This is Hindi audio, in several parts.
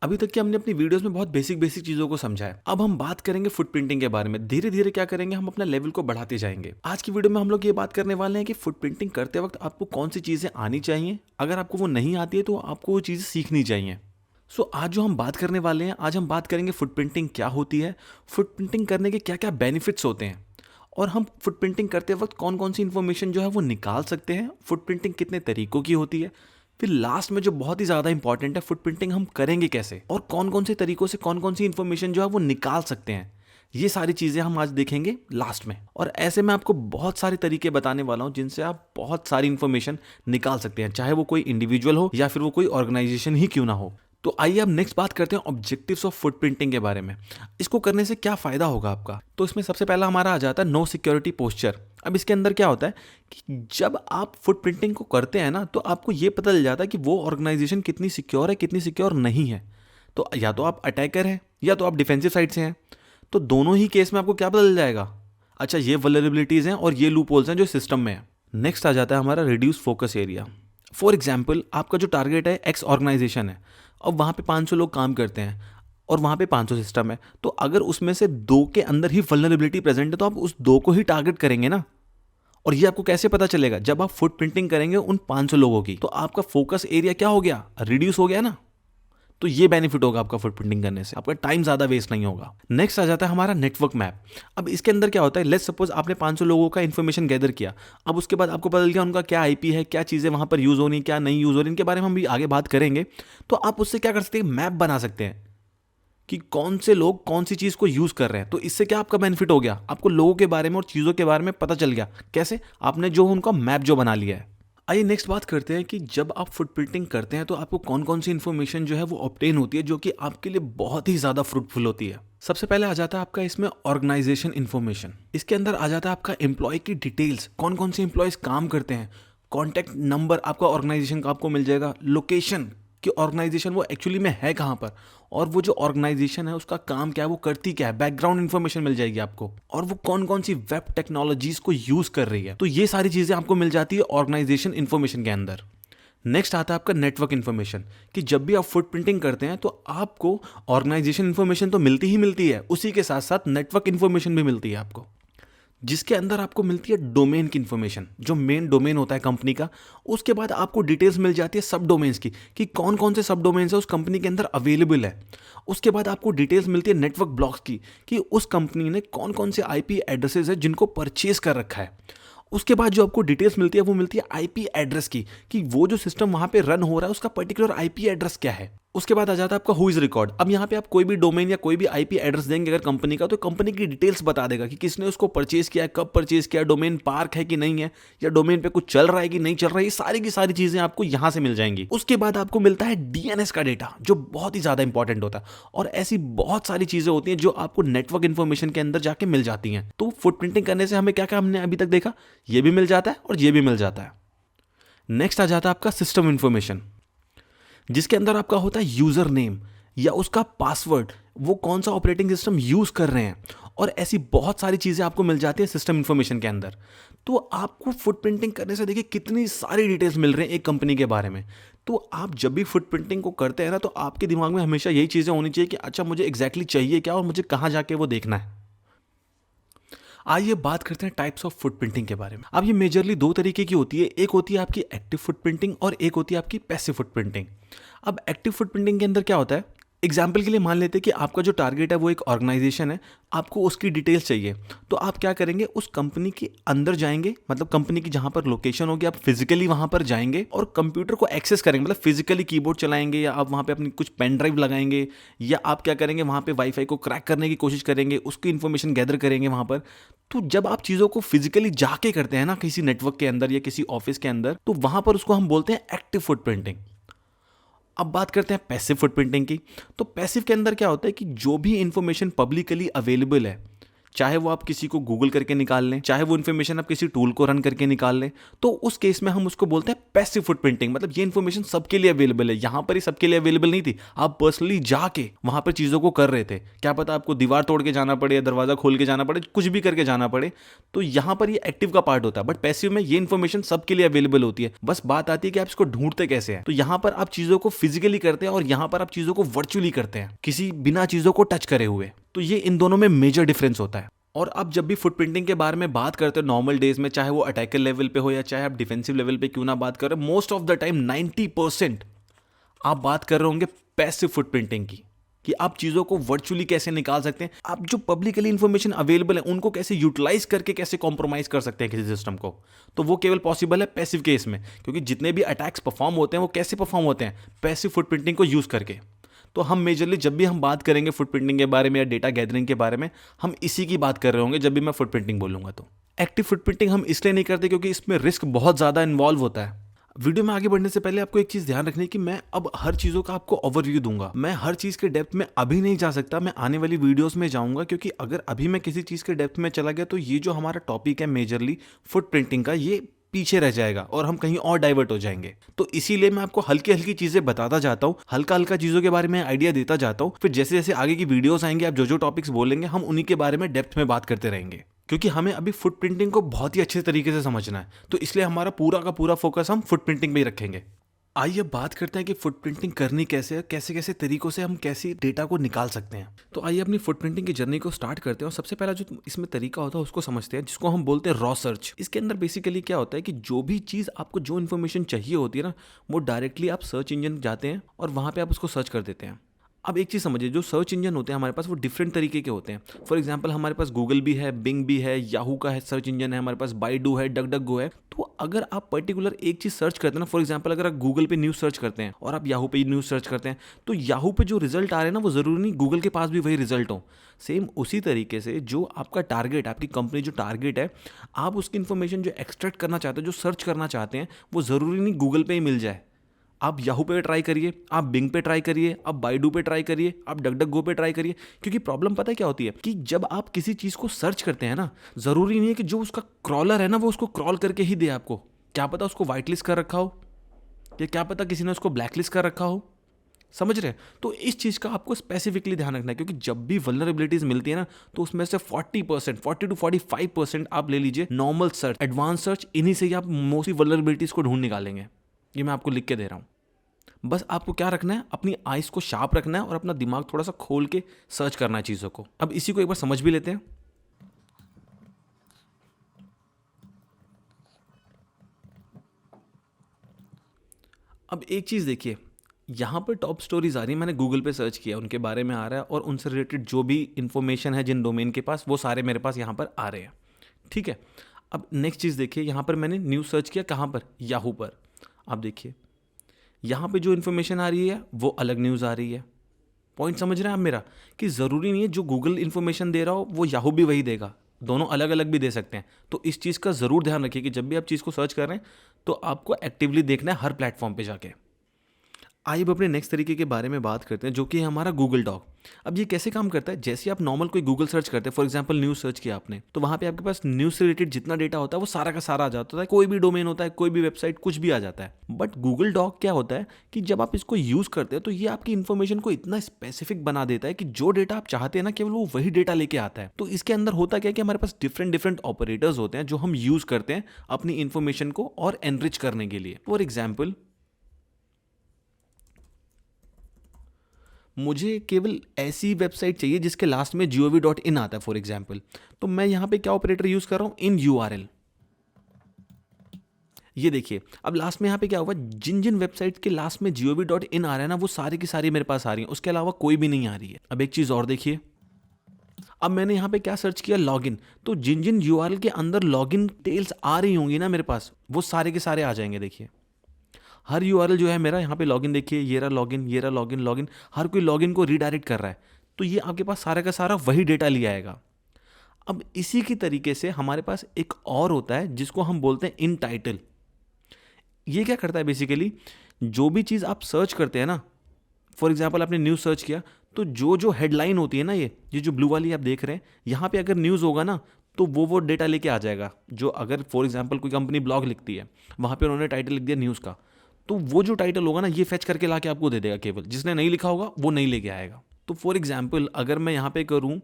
अभी तक की हमने अपनी वीडियोस में बहुत बेसिक बेसिक चीजों को समझा है। अब हम बात करेंगे फुटप्रिंटिंग के बारे में। धीरे धीरे क्या करेंगे, हम अपना लेवल को बढ़ाते जाएंगे। आज की वीडियो में हम लोग ये बात करने वाले हैं कि फुटप्रिंटिंग करते वक्त आपको कौन सी चीजें आनी चाहिए, अगर आपको वो नहीं आती है तो आपको वो चीजें सीखनी चाहिए। आज जो हम बात करने वाले हैं, आज हम बात करेंगे फुटप्रिंटिंग क्या होती है, फुटप्रिंटिंग करने के क्या क्या बेनिफिट्स होते हैं, और हम फुटप्रिंटिंग करते वक्त कौन कौन सी इन्फॉर्मेशन जो है वो निकाल सकते हैं, फुटप्रिंटिंग कितने तरीकों की होती है, फिर लास्ट में जो बहुत ही ज़्यादा इंपॉर्टेंट है, फुटप्रिंटिंग हम करेंगे कैसे और कौन कौन से तरीकों से कौन कौन सी इन्फॉर्मेशन जो है वो निकाल सकते हैं। ये सारी चीज़ें हम आज देखेंगे लास्ट में। और ऐसे मैं आपको बहुत सारे तरीके बताने वाला हूँ जिनसे आप बहुत सारी इन्फॉर्मेशन निकाल सकते हैं, चाहे वो कोई इंडिविजुअल हो या फिर वो कोई ऑर्गेनाइजेशन ही क्यों ना हो। तो आइए अब नेक्स्ट बात करते हैं ऑब्जेक्टिव्स ऑफ फुटप्रिंटिंग के बारे में। इसको करने से क्या फ़ायदा होगा आपका। तो इसमें सबसे पहला हमारा आ जाता है नो सिक्योरिटी पोस्चर। अब इसके अंदर क्या होता है कि जब आप फुटप्रिंटिंग को करते हैं ना, तो आपको ये पता चल जाता है कि वो ऑर्गेनाइजेशन कितनी सिक्योर है, कितनी सिक्योर नहीं है। तो या तो आप अटैकर हैं या तो आप डिफेंसिव साइड से हैं। तो दोनों ही केस में आपको क्या पता चल जाएगा, अच्छा ये वल्नरेबिलिटीज़ हैं और ये लूप होल्स हैं जो सिस्टम में है। नेक्स्ट आ जाता है हमारा reduce focus area. For example, आपका जो टारगेट है एक्स ऑर्गेनाइजेशन है, अब वहाँ पे 500 लोग काम करते हैं और वहाँ पे 500 सिस्टम है। तो अगर उसमें से 2 के अंदर ही वल्नरेबिलिटी प्रेजेंट है तो आप उस 2 को ही टारगेट करेंगे ना। और ये आपको कैसे पता चलेगा, जब आप फुटप्रिंटिंग करेंगे उन 500 लोगों की, तो आपका फोकस एरिया क्या हो गया, रिड्यूस हो गया ना। तो ये बेनिफिट होगा आपका फुटप्रिंटिंग करने से, आपका टाइम ज़्यादा वेस्ट नहीं होगा। नेक्स्ट आ जाता है हमारा नेटवर्क मैप। अब इसके अंदर क्या होता है, लेट्स सपोज आपने 500 लोगों का इन्फॉर्मेशन गैदर किया। अब उसके बाद आपको पता चल गया उनका क्या आईपी है, क्या चीज़ें वहाँ पर यूज़ हो रही, क्या नहीं यूज़ हो रही, इनके बारे में हम भी आगे बात करेंगे। तो आप उससे क्या कर सकते हैं, मैप बना सकते हैं कि कौन से लोग कौन सी चीज़ को यूज़ कर रहे हैं। तो इससे क्या आपका बेनिफिट हो गया, आपको लोगों के बारे में और चीज़ों के बारे में पता चल गया। कैसे, आपने जो उनका मैप जो बना लिया है। आइए नेक्स्ट बात करते हैं कि जब आप फुटप्रिंटिंग करते हैं तो आपको कौन कौन सी इन्फॉर्मेशन जो है वो ऑब्टेन होती है, जो कि आपके लिए बहुत ही ज़्यादा फ्रूटफुल होती है। सबसे पहले आ जाता है आपका इसमें ऑर्गेनाइजेशन इन्फॉर्मेशन। इसके अंदर आ जाता है आपका एम्प्लॉय की डिटेल्स, कौन कौन से एम्प्लॉयज़ काम करते हैं, कॉन्टैक्ट नंबर आपका ऑर्गेनाइजेशन का आपको मिल जाएगा, लोकेशन कि ऑर्गेनाइजेशन वो एक्चुअली में है कहाँ पर, और वो जो ऑर्गेनाइजेशन है उसका काम क्या है, वो करती क्या है, बैकग्राउंड इन्फॉर्मेशन मिल जाएगी आपको, और वो कौन कौन सी वेब टेक्नोलॉजीज को यूज कर रही है। तो ये सारी चीजें आपको मिल जाती है ऑर्गेनाइजेशन इन्फॉर्मेशन के अंदर। नेक्स्ट आता है आपका नेटवर्क इन्फॉर्मेशन, कि जब भी आप फुटप्रिंटिंग करते हैं तो आपको ऑर्गेनाइजेशन इन्फॉर्मेशन तो मिलती ही मिलती है, उसी के साथ साथ नेटवर्क इन्फॉर्मेशन भी मिलती है आपको, जिसके अंदर आपको मिलती है डोमेन की इन्फॉर्मेशन, जो मेन डोमेन होता है कंपनी का। उसके बाद आपको डिटेल्स मिल जाती है सब डोमेन्स की, कि कौन कौन से सब डोमेन्स है उस कंपनी के अंदर अवेलेबल है। उसके बाद आपको डिटेल्स मिलती है नेटवर्क ब्लॉक्स की, कि उस कंपनी ने कौन कौन से आईपी एड्रेसेस है जिनको परचेज कर रखा है। उसके बाद जो आपको डिटेल्स मिलती है वो मिलती है आईपी एड्रेस की, कि वो जो सिस्टम वहां पे रन हो रहा है उसका पर्टिकुलर आईपी एड्रेस क्या है। उसके बाद आ जाता है आपका हु इज रिकॉर्ड। अब यहाँ पे आप कोई भी डोमेन या कोई भी आईपी एड्रेस देंगे अगर कंपनी का, तो कंपनी की डिटेल्स बता देगा कि किसने उसको परचेज किया है, कब परचेज किया है, डोमेन पार्क है कि नहीं है, या डोमेन पे कुछ चल रहा है कि नहीं चल रहा है। ये सारी की सारी चीजें आपको यहाँ से मिल जाएंगी। उसके बाद आपको मिलता है डीएनएस का डेटा, जो बहुत ही ज्यादा इंपॉर्टेंट होता है। और ऐसी बहुत सारी चीजें होती हैं जो आपको नेटवर्क इन्फॉर्मेशन के अंदर जाके मिल जाती हैं। तो फुटप्रिंटिंग करने से हमें क्या क्या हमने अभी तक देखा, ये भी मिल जाता है और ये भी मिल जाता है। नेक्स्ट आ जाता है आपका सिस्टम इन्फॉर्मेशन, जिसके अंदर आपका होता है यूजर नेम या उसका पासवर्ड, वो कौन सा ऑपरेटिंग सिस्टम यूज कर रहे हैं, और ऐसी बहुत सारी चीजें आपको मिल जाती है सिस्टम इन्फॉर्मेशन के अंदर। तो आपको फुटप्रिंटिंग करने से देखिए कितनी सारी डिटेल्स मिल रही हैं एक कंपनी के बारे में। तो आप जब भी फुटप्रिंटिंग को करते हैं ना, तो आपके दिमाग में हमेशा यही चीजें होनी चाहिए कि अच्छा मुझे एग्जैक्टली चाहिए क्या और मुझे कहाँ जाके वो देखना है। आइए बात करते हैं टाइप्स ऑफ फुटप्रिंटिंग के बारे में। अब ये मेजरली 2 तरीके की होती है, एक होती है आपकी एक्टिव फुटप्रिंटिंग और एक होती है आपकी पैसिव फुटप्रिंटिंग। अब एक्टिव फुटप्रिंटिंग के अंदर क्या होता है, एग्जाम्पल के लिए मान लेते हैं कि आपका जो टारगेट है वो एक ऑर्गेनाइजेशन है, आपको उसकी डिटेल्स चाहिए। तो आप क्या करेंगे, उस कंपनी के अंदर जाएंगे, मतलब कंपनी की जहां पर लोकेशन होगी आप फिजिकली वहां पर जाएंगे और कंप्यूटर को एक्सेस करेंगे, मतलब फिजिकली कीबोर्ड चलाएंगे, या आप वहां पे अपनी कुछ पेन ड्राइव लगाएंगे, या आप क्या करेंगे वहां पे वाईफाई को क्रैक करने की कोशिश करेंगे, उसकी इन्फॉर्मेशन गैदर करेंगे वहां पर। तो जब आप चीज़ों को फिजिकली जाके करते हैं ना किसी नेटवर्क के अंदर या किसी ऑफिस के अंदर, तो वहां पर उसको हम बोलते हैं एक्टिव फुटप्रिंटिंग। अब बात करते हैं पैसिव फुटप्रिंटिंग की। तो पैसिव के अंदर क्या होता है कि जो भी इंफॉर्मेशन पब्लिकली अवेलेबल है, चाहे वो आप किसी को गूगल करके निकाल लें, चाहे वो इन्फॉर्मेशन आप किसी टूल को रन करके निकाल लें, तो उस केस में हम उसको बोलते हैं पैसिव फुटप्रिंटिंग। मतलब ये इन्फॉर्मेशन सबके लिए अवेलेबल है, यहां पर ही सबके लिए अवेलेबल नहीं थी, आप पर्सनली जाके वहां पर चीजों को कर रहे थे। क्या पता आपको दीवार तोड़ के जाना पड़े या दरवाजा खोल के जाना पड़े, कुछ भी करके जाना पड़े, तो यहां पर ये एक्टिव का पार्ट होता है। बट पैसिव में ये इन्फॉर्मेशन सबके लिए अवेलेबल होती है, बस बात आती है कि आप इसको ढूंढते कैसे हैं। तो यहां पर आप चीजों को फिजिकली करते हैं और यहां पर आप चीजों को वर्चुअली करते हैं, किसी बिना चीजों को टच करे हुए। तो ये इन दोनों में मेजर डिफरेंस होता है। और अब जब भी फुटप्रिंटिंग के बारे में बात करते हो नॉर्मल डेज में, चाहे वो अटैकर लेवल पे हो या चाहे आप डिफेंसिव लेवल पे क्यों ना बात करें, मोस्ट ऑफ द टाइम 90% आप बात कर रहे होंगे पैसिव फुटप्रिंटिंग की, कि आप चीजों को वर्चुअली कैसे निकाल सकते हैं, आप जो पब्लिकली इंफॉर्मेशन अवेलेबल है उनको कैसे यूटिलाइज करके कैसे कॉम्प्रोमाइज कर सकते हैं किसी सिस्टम को। तो वो केवल पॉसिबल है पैसिव केस में, क्योंकि जितने भी अटैक्स परफॉर्म होते हैं वो कैसे परफॉर्म होते हैं, पैसिव फुटप्रिंटिंग को यूज करके। तो हम मेजरली जब भी हम बात करेंगे फुटप्रिंटिंग के बारे में या डेटा गैदरिंग के बारे में, हम इसी की बात कर रहे होंगे जब भी मैं फुटप्रिंटिंग बोलूंगा। तो एक्टिव फुटप्रिंटिंग हम इसलिए नहीं करते क्योंकि इसमें रिस्क बहुत ज़्यादा इन्वॉल्व होता है। वीडियो में आगे बढ़ने से पहले आपको एक चीज ध्यान रखनी है कि मैं अब हर चीजों का आपको ओवरव्यू दूंगा, मैं हर चीज के डेप्थ में अभी नहीं जा सकता, मैं आने वाली वीडियोस में जाऊंगा, क्योंकि अगर अभी मैं किसी चीज के डेप्थ में चला गया तो ये जो हमारा टॉपिक है मेजरली फुटप्रिंटिंग का, ये पीछे रह जाएगा और हम कहीं और डाइवर्ट हो जाएंगे। तो इसीलिए मैं आपको हल्की हल्की चीजें बताता जाता हूँ, हल्का हल्का चीजों के बारे में आइडिया देता जाता हूँ, फिर जैसे जैसे आगे की वीडियोस आएंगे, आप जो जो टॉपिक्स बोलेंगे हम उन्हीं के बारे में डेप्थ में बात करते रहेंगे, क्योंकि हमें अभी फुटप्रिंटिंग को बहुत ही अच्छे तरीके से समझना है। तो इसलिए हमारा पूरा का पूरा फोकस हम फुटप्रिंटिंग पे ही रखेंगे। आइए अब बात करते हैं कि फुटप्रिंटिंग करनी कैसे है, कैसे कैसे तरीकों से हम कैसे डेटा को निकाल सकते हैं। तो आइए अपनी फुटप्रिंटिंग की जर्नी को स्टार्ट करते हैं और सबसे पहला जो इसमें तरीका होता है उसको समझते हैं, जिसको हम बोलते हैं रॉ सर्च। इसके अंदर बेसिकली क्या होता है कि जो भी चीज़ आपको जो इन्फॉर्मेशन चाहिए होती है ना, वो डायरेक्टली आप सर्च इंजन जाते हैं और वहाँ पर आप उसको सर्च कर देते हैं। अब एक चीज़ समझिए, जो सर्च इंजन होते हैं हमारे पास वो डिफरेंट तरीके के होते हैं। फॉर एग्जांपल हमारे पास गूगल भी है, बिंग भी है, याहू का है सर्च इंजन है, हमारे पास बाइडू है, डक डक गो है। तो अगर आप पर्टिकुलर एक चीज़ सर्च करते हैं ना, फॉर एग्जांपल अगर आप गूगल पे न्यूज़ सर्च करते हैं और आप याहू पे न्यूज़ सर्च करते हैं, तो याहू पे जो रिजल्ट आ रहे हैं ना, वो ज़रूरी नहीं गूगल के पास भी वही रिजल्ट हो। सेम उसी तरीके से जो आपका टारगेट, आपकी कंपनी जो टारगेट है, आप उसकी इन्फॉर्मेशन जो एक्सट्रैक्ट करना चाहते हैं, जो सर्च करना चाहते हैं, वो ज़रूरी नहीं गूगल पे ही मिल जाए। आप याहू पे ट्राई करिए, आप बिंग पे ट्राई करिए, आप बाइडू पे ट्राई करिए, आप डक डक गो पे ट्राई करिए। क्योंकि प्रॉब्लम पता है क्या होती है कि जब आप किसी चीज़ को सर्च करते हैं ना, ज़रूरी नहीं है कि जो उसका क्रॉलर है ना वो उसको क्रॉल करके ही दे आपको। क्या पता उसको वाइट लिस्ट कर रखा हो, या क्या पता किसी ने उसको ब्लैक लिस्ट कर रखा हो। समझ रहे हैं? तो इस चीज़ का आपको स्पेसिफिकली ध्यान रखना है, क्योंकि जब भी वल्नरेबिलिटीज मिलती है ना, तो उसमें से 40% 40 to 45% आप ले लीजिए नॉर्मल सर्च, एडवांस सर्च, इन्हीं से ही आप मोस्टली वल्नरेबिलिटीज को ढूंढ निकालेंगे। ये मैं आपको लिख के दे रहा हूँ। बस आपको क्या रखना है, अपनी आइज को शार्प रखना है और अपना दिमाग थोड़ा सा खोल के सर्च करना है चीज़ों को। अब इसी को एक बार समझ भी लेते हैं। अब एक चीज़ देखिए, यहाँ पर टॉप स्टोरीज आ रही है, मैंने गूगल पे सर्च किया, उनके बारे में आ रहा है और उनसे रिलेटेड जो भी इंफॉर्मेशन है जिन डोमेन के पास, वो सारे मेरे पास यहाँ पर आ रहे हैं। ठीक है, अब नेक्स्ट चीज़ देखिए, यहाँ पर मैंने न्यूज़ सर्च किया, कहाँ पर? याहू पर। आप देखिए यहाँ पे जो इन्फॉर्मेशन आ रही है वो अलग न्यूज़ आ रही है। पॉइंट समझ रहे हैं आप मेरा, कि ज़रूरी नहीं है जो गूगल इन्फॉर्मेशन दे रहा हो वो याहू भी वही देगा, दोनों अलग अलग भी दे सकते हैं। तो इस चीज़ का ज़रूर ध्यान रखिए कि जब भी आप चीज़ को सर्च कर रहे हैं तो आपको एक्टिवली देखना है हर प्लेटफॉर्म पे जाके। आइए अब अपने नेक्स्ट तरीके के बारे में बात करते हैं, जो कि है हमारा गूगल डॉक। अब ये कैसे काम करता है? जैसे आप नॉर्मल कोई गूगल सर्च करते हैं, फॉर एग्जांपल न्यूज़ सर्च किया आपने, तो वहाँ पे आपके पास न्यूज़ से रिलेटेड जितना डेटा होता है वो सारा का सारा आ जाता है, कोई भी डोमेन होता है, कोई भी वेबसाइट, कुछ भी आ जाता है। बट गूगल डॉक क्या होता है कि जब आप इसको यूज़ करते हैं तो ये आपकी इन्फॉर्मेशन को इतना स्पेसिफिक बना देता है कि जो डेटा आप चाहते हैं ना, केवल वो वही डेटा लेके आता है। तो इसके अंदर होता क्या है कि हमारे पास डिफरेंट डिफरेंट ऑपरेटर्स होते हैं जो हम यूज़ करते हैं अपनी इन्फॉर्मेशन को और एनरिच करने के लिए। फॉर एग्जाम्पल, मुझे केवल ऐसी वेबसाइट चाहिए जिसके लास्ट में gov.in आता है फॉर एग्जाम्पल, तो मैं यहां पे क्या ऑपरेटर यूज कर रहा हूं? इन URL। ये देखिए, अब लास्ट में यहां पे क्या होगा, जिन जिन वेबसाइट के लास्ट में gov.in आ रहा है ना, वो सारी की सारी मेरे पास आ रही है, उसके अलावा कोई भी नहीं आ रही है। अब एक चीज और देखिए, अब मैंने यहाँ पे क्या सर्च किया? लॉगिन। तो जिन जिन URL के अंदर लॉगिन टेल्स आ रही होंगी ना मेरे पास, वो सारे के सारे आ जाएंगे। देखिए हर URL जो है मेरा यहाँ पे लॉगिन, देखिए ये रहा लॉगिन, ये रहा लॉगिन, लॉगिन, हर कोई लॉगिन को रीडायरेक्ट कर रहा है। तो ये आपके पास सारा का सारा वही डेटा ले आएगा। अब इसी की तरीके से हमारे पास एक और होता है जिसको हम बोलते हैं इन टाइटल। ये क्या करता है बेसिकली, जो भी चीज़ आप सर्च करते हैं ना, फॉर एग्जाम्पल आपने न्यूज़ सर्च किया, तो जो जो हेडलाइन होती है ना, ये जो ब्लू वाली आप देख रहे हैं, यहाँ पे अगर न्यूज़ होगा ना तो वो डेटा लेके आ जाएगा। जो अगर फॉर एग्जांपल कोई कंपनी ब्लॉग लिखती है, वहाँ पे उन्होंने टाइटल लिख दिया न्यूज़ का, तो वो जो टाइटल होगा ना ये फेच करके ला के आपको दे देगा। केवल जिसने नहीं लिखा होगा वो नहीं लेके आएगा। तो फॉर एग्जाम्पल अगर मैं यहाँ पे करूँ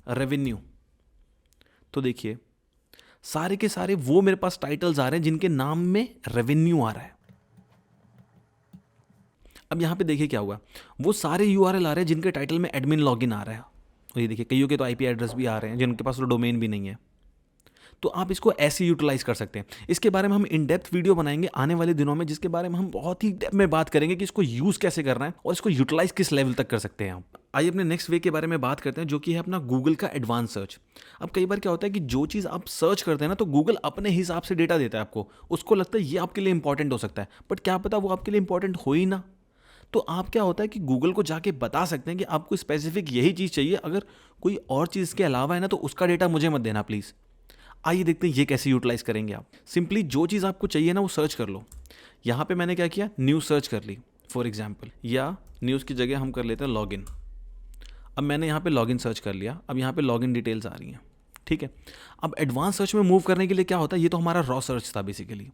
रेवेन्यू, तो देखिए सारे के सारे वो मेरे पास टाइटल्स आ रहे हैं जिनके नाम में रेवेन्यू आ रहा है। अब यहाँ पे देखिए क्या हुआ, वो सारे यूआरएल आ रहे हैं जिनके टाइटल में एडमिन लॉगिन आ रहा है। और ये देखिए कईयों के तो आईपी एड्रेस भी आ रहे हैं जिनके पास तो डोमेन भी नहीं है। तो आप इसको ऐसे यूटिलाइज कर सकते हैं। इसके बारे में हम इन डेप्थ वीडियो बनाएंगे आने वाले दिनों में, जिसके बारे में हम बहुत ही डेप्थ में बात करेंगे कि इसको यूज कैसे करना है और इसको यूटिलाइज किस लेवल तक कर सकते हैं हम। आइए अपने नेक्स्ट वे के बारे में बात करते हैं, जो कि है अपना गूगल का एडवांस सर्च। अब कई बार क्या होता है कि जो चीज़ आप सर्च करते हैं ना, तो गूगल अपने हिसाब से डेटा देता है आपको। उसको लगता है ये आपके लिए इंपॉर्टेंट हो सकता है, बट क्या पता वो आपके लिए इंपॉर्टेंट हो ही ना। तो आप क्या होता है कि गूगल को जाके बता सकते हैं कि आपको स्पेसिफिक यही चीज़ चाहिए, अगर कोई और चीज़ के अलावा है ना तो उसका डेटा मुझे मत देना प्लीज़। आइए देखते हैं ये कैसे यूटिलाइज करेंगे आप। सिंपली जो चीज़ आपको चाहिए ना वो सर्च कर लो। यहाँ पे मैंने क्या किया, न्यूज़ सर्च कर ली फॉर एग्जाम्पल, या न्यूज़ की जगह हम कर लेते हैं लॉगिन। अब मैंने यहाँ पे लॉगिन सर्च कर लिया, अब यहाँ पे लॉगिन डिटेल्स आ रही हैं, ठीक है। अब एडवांस सर्च में मूव करने के लिए क्या होता है, ये तो हमारा रॉ सर्च था बेसिकली।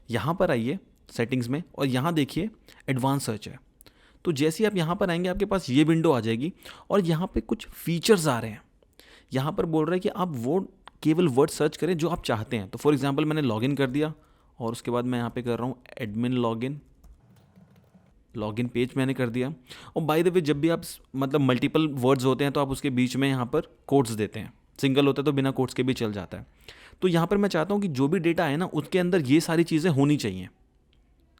यहाँ पर आइए सेटिंग्स में और यहाँ देखिए एडवांस सर्च है। तो जैसे ही आप यहाँ पर आएंगे आपके पास ये विंडो आ जाएगी और यहाँ पे कुछ फीचर्स आ रहे हैं। यहाँ पर बोल रहा है कि आप वो केवल वर्ड सर्च करें जो आप चाहते हैं। तो फॉर एग्जांपल मैंने लॉगिन कर दिया और उसके बाद मैं यहाँ पे कर रहा हूँ एडमिन लॉगिन पेज मैंने कर दिया। और बाय द वे जब भी आप मतलब मल्टीपल वर्ड्स होते हैं तो आप उसके बीच में यहाँ पर कोट्स देते हैं। सिंगल होता है तो बिना कोट्स के भी चल जाता है। तो यहाँ पर मैं चाहता हूँ कि जो भी डेटा है ना उसके अंदर ये सारी चीज़ें होनी चाहिए,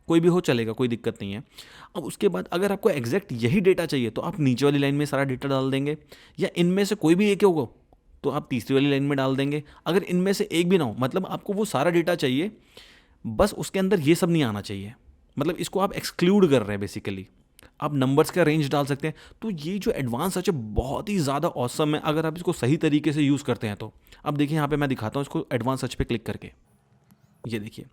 कोई भी हो चलेगा, कोई दिक्कत नहीं है। अब उसके बाद अगर आपको एग्जैक्ट यही डेटा चाहिए तो आप नीचे वाली लाइन में सारा डेटा डाल देंगे, या इनमें से कोई भी एक होगा तो आप तीसरी वाली लाइन में डाल देंगे। अगर इनमें से एक भी ना हो, मतलब आपको वो सारा डेटा चाहिए, बस उसके अंदर ये सब नहीं आना चाहिए, मतलब इसको आप एक्सक्लूड कर रहे हैं बेसिकली। आप नंबर्स का रेंज डाल सकते हैं। तो ये जो एडवांस सर्च है बहुत ही ज़्यादा ऑसम है अगर आप इसको सही तरीके से यूज़ करते हैं तो। अब देखिए यहाँ पे मैं दिखाता हूँ इसको एडवांस सर्च पे क्लिक करके। ये देखिए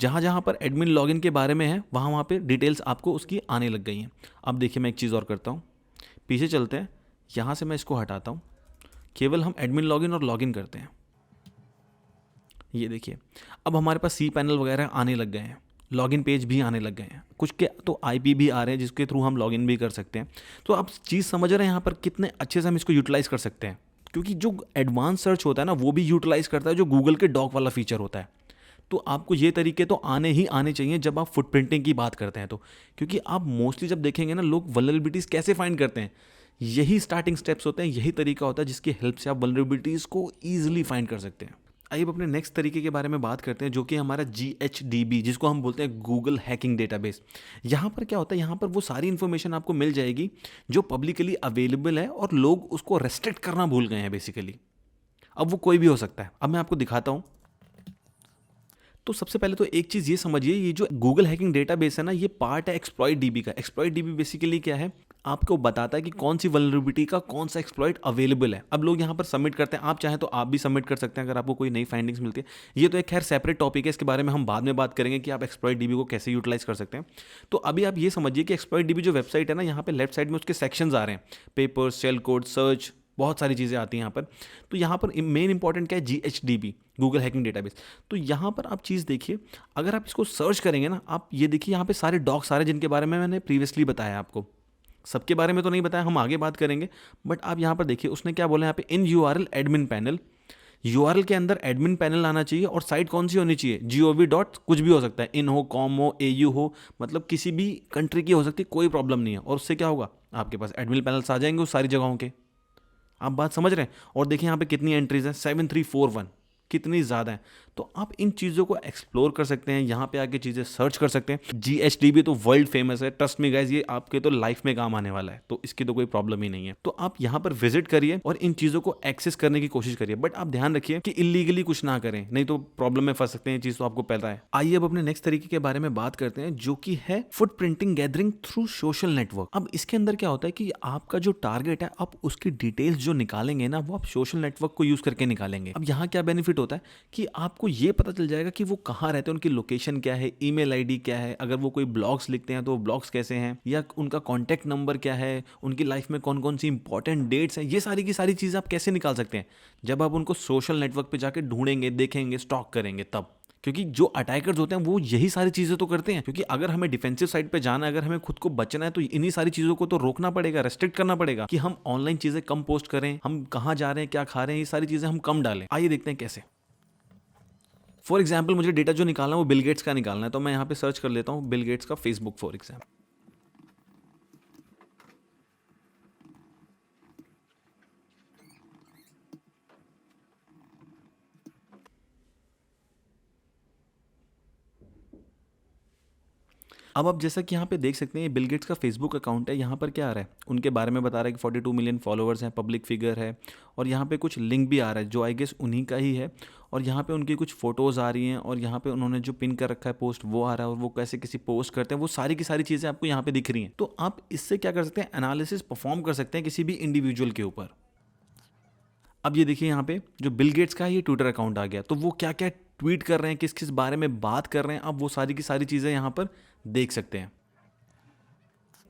जहाँ जहाँ पर एडमिन लॉगिन के बारे में है वहाँ वहाँ पे डिटेल्स आपको उसकी आने लग गई हैं। अब देखिए मैं एक चीज़ और करता हूँ, पीछे चलते हैं, यहाँ से मैं इसको हटाता हूँ, केवल हम एडमिन लॉगिन और लॉगिन करते हैं। ये देखिए अब हमारे पास सी पैनल वगैरह आने लग गए हैं, लॉगिन पेज भी आने लग गए हैं, कुछ के तो आईपी भी आ रहे हैं जिसके थ्रू हम लॉगिन भी कर सकते हैं। तो आप चीज़ समझ रहे हैं यहाँ पर कितने अच्छे से हम इसको यूटिलाइज़ कर सकते हैं, क्योंकि जो एडवांस सर्च होता है ना वो भी यूटिलाइज़ करता है जो गूगल के डॉक वाला फीचर होता है। तो आपको ये तरीके तो आने ही आने चाहिए जब आप फुटप्रिंटिंग की बात करते हैं तो, क्योंकि आप मोस्टली जब देखेंगे ना लोग वल्नरेबिलिटीज़ कैसे फाइंड करते हैं, यही स्टार्टिंग स्टेप्स होते हैं, यही तरीका होता है जिसकी हेल्प से आप वल्नरेबिलिटीज़ को ईजिली फाइंड कर सकते हैं। आइए अब अपने नेक्स्ट तरीके के बारे में बात करते हैं, जो कि हमारा GHDB, जिसको हम बोलते हैं गूगल हैकिंग डेटाबेस। यहाँ पर क्या होता है, यहाँ पर वो सारी इन्फॉर्मेशन आपको मिल जाएगी जो पब्लिकली अवेलेबल है और लोग उसको रेस्ट्रिक्ट करना भूल गए हैं बेसिकली। अब वो कोई भी हो सकता है। अब मैं आपको दिखाता हूँ। तो सबसे पहले तो एक चीज़ ये समझिए, ये जो गूगल हैकिंग डेटाबेस है ना, ये पार्ट है एक्सप्लॉइट डीबी का। एक्सप्लॉइट डीबी बेसिकली क्या है, आपको बताता है कि कौन सी वल्नरेबिलिटी का कौन सा एक्सप्लॉइट अवेलेबल है। अब लोग यहाँ पर सबमिट करते हैं, आप चाहें तो आप भी सबमिट कर सकते हैं अगर आपको कोई नई फाइंडिंग्स मिलती है। ये तो एक खैर सेपरेट टॉपिक है, इसके बारे में हम बाद में बात करेंगे कि आप एक्सप्लॉइट डीबी को कैसे यूटिलाइज कर सकते हैं। तो अभी आप ये समझिए कि एक्सप्लॉइट डीबी जो वेबसाइट है ना, यहाँ पे लेफ्ट साइड में उसके सेक्शंस आ रहे हैं, पेपर्स, शेल कोड, सर्च, बहुत सारी चीज़ें आती हैं यहाँ पर। तो यहाँ पर मेन इंपॉर्टेंट क्या है, GHDB, गूगल हैकिंग डेटाबेस। तो यहाँ पर आप चीज़ देखिए, अगर आप इसको सर्च करेंगे ना, आप ये देखिए यहाँ पे सारे डॉक्स आ रहे हैं जिनके बारे में मैंने प्रीवियसली बताया आपको। सबके बारे में तो नहीं बताया, हम आगे बात करेंगे, बट आप यहाँ पर देखिए उसने क्या बोला यहाँ पे, इन URL एडमिन पैनल। URL के अंदर एडमिन पैनल आना चाहिए और साइट कौन सी होनी चाहिए, gov डॉट कुछ भी हो सकता है, इन हो, कॉम हो, AU हो, मतलब किसी भी कंट्री की हो सकती है, कोई प्रॉब्लम नहीं है। और उससे क्या होगा, आपके पास एडमिन पैनल्स आ जाएंगे उस सारी जगहों के। आप बात समझ रहे हैं। और देखिए यहाँ पे कितनी एंट्रीज हैं, 7341, कितनी ज़्यादा है। तो आप इन चीज़ों को एक्सप्लोर कर सकते हैं, यहाँ पे आके चीज़ें सर्च कर सकते हैं। GHDB तो वर्ल्ड फेमस है, ट्रस्ट मी गाइज, ये आपके तो लाइफ में काम आने वाला है, तो इसकी तो कोई प्रॉब्लम ही नहीं है। तो आप यहाँ पर विजिट करिए और इन चीज़ों को एक्सेस करने की कोशिश करिए, बट आप ध्यान रखिए कि इलीगली कुछ ना करें, नहीं तो प्रॉब्लम में फंस सकते हैं। ये चीज़ तो आपको पता है। आइए अब अपने नेक्स्ट तरीके के बारे में बात करते हैं, जो कि है footprinting gathering through social network. अब इसके अंदर क्या होता है कि आपका जो टारगेट है, आप उसकी डिटेल्स जो निकालेंगे ना, वो आप सोशल नेटवर्क को यूज करके निकालेंगे। अब यहाँ क्या बेनिफिट होता है कि आपको आपको ये पता चल जाएगा कि वो कहाँ रहते हैं, उनकी लोकेशन क्या है, ईमेल आईडी क्या है, अगर वो कोई ब्लॉग्स लिखते हैं तो वो ब्लॉग्स कैसे हैं, या उनका कॉन्टैक्ट नंबर क्या है, उनकी लाइफ में कौन कौन सी इंपॉर्टेंट डेट्स हैं। ये सारी की सारी चीज़ें आप कैसे निकाल सकते हैं? जब आप उनको सोशल नेटवर्क पे जाके ढूंढेंगे, देखेंगे, स्टॉक करेंगे तब। क्योंकि जो अटैकर्स होते हैं वो यही सारी चीज़ें तो करते हैं। क्योंकि अगर हमें डिफेंसिव साइड पे जाना है, अगर हमें खुद को बचना है, तो इन्हीं सारी चीज़ों को तो रोकना पड़ेगा, रेस्ट्रिक्ट करना पड़ेगा कि हम ऑनलाइन चीज़ें कम पोस्ट करें, हम कहाँ जा रहे हैं, क्या खा रहे हैं, ये सारी चीज़ें हम कम डालें। आइए देखते हैं कैसे। फॉर एग्जाम्पल मुझे डेटा जो निकालना है वो बिल गेट्स का निकालना है, तो मैं यहाँ पे सर्च कर लेता हूँ बिल गेट्स का फेसबुक फॉर एग्जाम्पल। अब आप जैसा कि यहाँ पे देख सकते हैं, बिल गेट्स का फेसबुक अकाउंट है। यहाँ पर क्या आ रहा है, उनके बारे में बता रहा है कि 42 मिलियन फॉलोअर्स हैं, पब्लिक फिगर है, और यहाँ पे कुछ लिंक भी आ रहा है जो आई गेस उन्हीं का ही है, और यहाँ पे उनकी कुछ फोटोज़ आ रही हैं, और यहाँ पे उन्होंने जो पिन कर रखा है पोस्ट वो आ रहा है, और वो कैसे किसी पोस्ट करते हैं, वो सारी की सारी चीज़ें आपको यहाँ पे दिख रही हैं। तो आप इससे क्या कर सकते हैं, एनालिसिस परफॉर्म कर सकते हैं किसी भी इंडिविजुअल के ऊपर। अब ये देखिए, यहाँ पे जो बिल गेट्स का है ये ट्विटर अकाउंट आ गया, तो वो क्या क्या ट्वीट कर रहे हैं, किस किस बारे में बात कर रहे हैं, आप वो सारी की सारी चीज़ें यहाँ पर देख सकते हैं।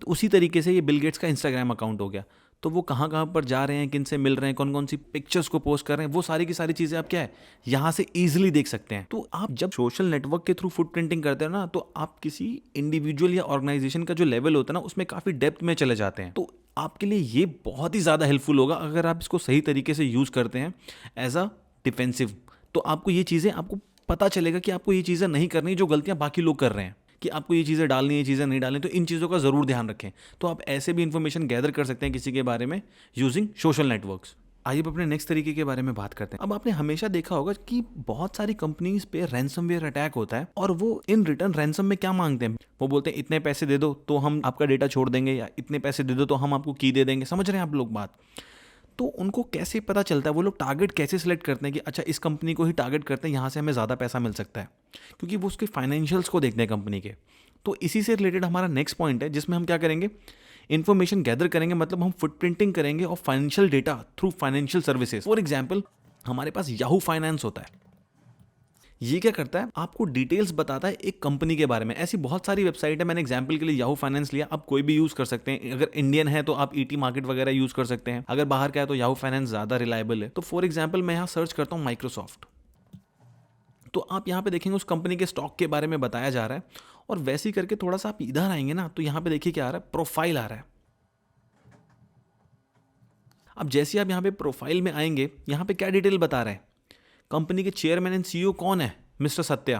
तो उसी तरीके से ये बिल गेट्स का इंस्टाग्राम अकाउंट हो गया, तो वो कहाँ कहाँ पर जा रहे हैं, किन से मिल रहे हैं, कौन कौन सी पिक्चर्स को पोस्ट कर रहे हैं, वो सारी की सारी चीज़ें आप क्या है यहाँ से ईजिली देख सकते हैं। तो आप जब सोशल नेटवर्क के थ्रू फुटप्रिंटिंग करते हैं ना, तो आप किसी इंडिविजुअल या ऑर्गेनाइजेशन का जो लेवल होता है ना, उसमें काफ़ी डेप्थ में चले जाते हैं। तो आपके लिए ये बहुत ही ज़्यादा हेल्पफुल होगा अगर आप इसको सही तरीके से यूज़ करते हैं एज अ डिफेंसिव। तो आपको ये चीज़ें, आपको पता चलेगा कि आपको ये चीज़ें नहीं करनी जो गलतियाँ बाकी लोग कर रहे हैं, कि आपको ये चीज़ें डालनी है, ये चीज़ें नहीं डालनी, तो इन चीज़ों का ज़रूर ध्यान रखें। तो आप ऐसे भी इन्फॉर्मेशन गैदर कर सकते हैं किसी के बारे में यूजिंग सोशल नेटवर्क्स। आइए अब अपने नेक्स्ट तरीके के बारे में बात करते हैं। अब आपने हमेशा देखा होगा कि बहुत सारी कंपनीज पे रैंसमवेयर अटैक होता है, और वो इन रिटर्न रैंसम में क्या मांगते हैं, वो बोलते हैं इतने पैसे दे दो तो हम आपका डेटा छोड़ देंगे, या इतने पैसे दे दो तो हम आपको की दे देंगे। समझ रहे हैं आप लोग बात? तो उनको कैसे पता चलता है, वो लोग टारगेट कैसे सिलेक्ट करते हैं कि अच्छा इस कंपनी को ही टारगेट करते हैं, यहाँ से हमें ज़्यादा पैसा मिल सकता है, क्योंकि वो उसके फाइनेंशियल्स को देखते हैं कंपनी के। तो इसी से रिलेटेड हमारा नेक्स्ट पॉइंट है, जिसमें हम क्या करेंगे, इन्फॉर्मेशन गैदर करेंगे, मतलब हम फुटप्रिंटिंग करेंगे और financial data through financial services. For example हमारे पास याहू फाइनेंस होता है। ये क्या करता है, आपको डिटेल्स बताता है एक कंपनी के बारे में। ऐसी बहुत सारी वेबसाइट है, मैंने एग्जांपल के लिए याहू फाइनेंस लिया, आप कोई भी यूज कर सकते हैं। अगर इंडियन है तो आप ईटी मार्केट वगैरह यूज कर सकते हैं, अगर बाहर का है तो याहू फाइनेंस ज्यादा रिलायबल है। तो फॉर एग्जाम्पल मैं यहाँ सर्च करता हूँ माइक्रोसॉफ्ट, तो आप यहाँ पे देखेंगे उस कंपनी के स्टॉक के बारे में बताया जा रहा है, और वैसे ही करके थोड़ा सा आप इधर आएंगे ना, तो यहाँ पे देखिए क्या आ रहा है, प्रोफाइल आ रहा है। अब जैसे आप यहाँ पे प्रोफाइल में आएंगे, यहाँ पे क्या डिटेल बता रहे हैं, कंपनी के चेयरमैन एंड सीईओ कौन है, मिस्टर सत्या,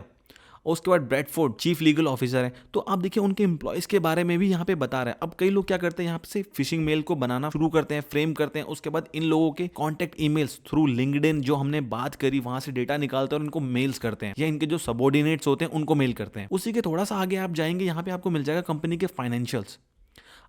और उसके बाद ब्रैडफोर्ड चीफ लीगल ऑफिसर है। तो आप देखिए उनके एम्प्लॉयज़ के बारे में भी यहाँ पे बता रहे हैं। अब कई लोग क्या करते हैं, यहाँ से फिशिंग मेल को बनाना शुरू करते हैं, फ्रेम करते हैं, उसके बाद इन लोगों के कॉन्टैक्ट ईमेल्स थ्रू लिंक्डइन जो हमने बात करी वहां से डेटा निकालते हैं और इनको मेल्स करते हैं, या इनके जो सबॉर्डिनेट्स होते हैं उनको मेल करते हैं। उसी के थोड़ा सा आगे आप जाएंगे, यहाँ पे आपको मिल जाएगा कंपनी के फाइनेंशियल्स।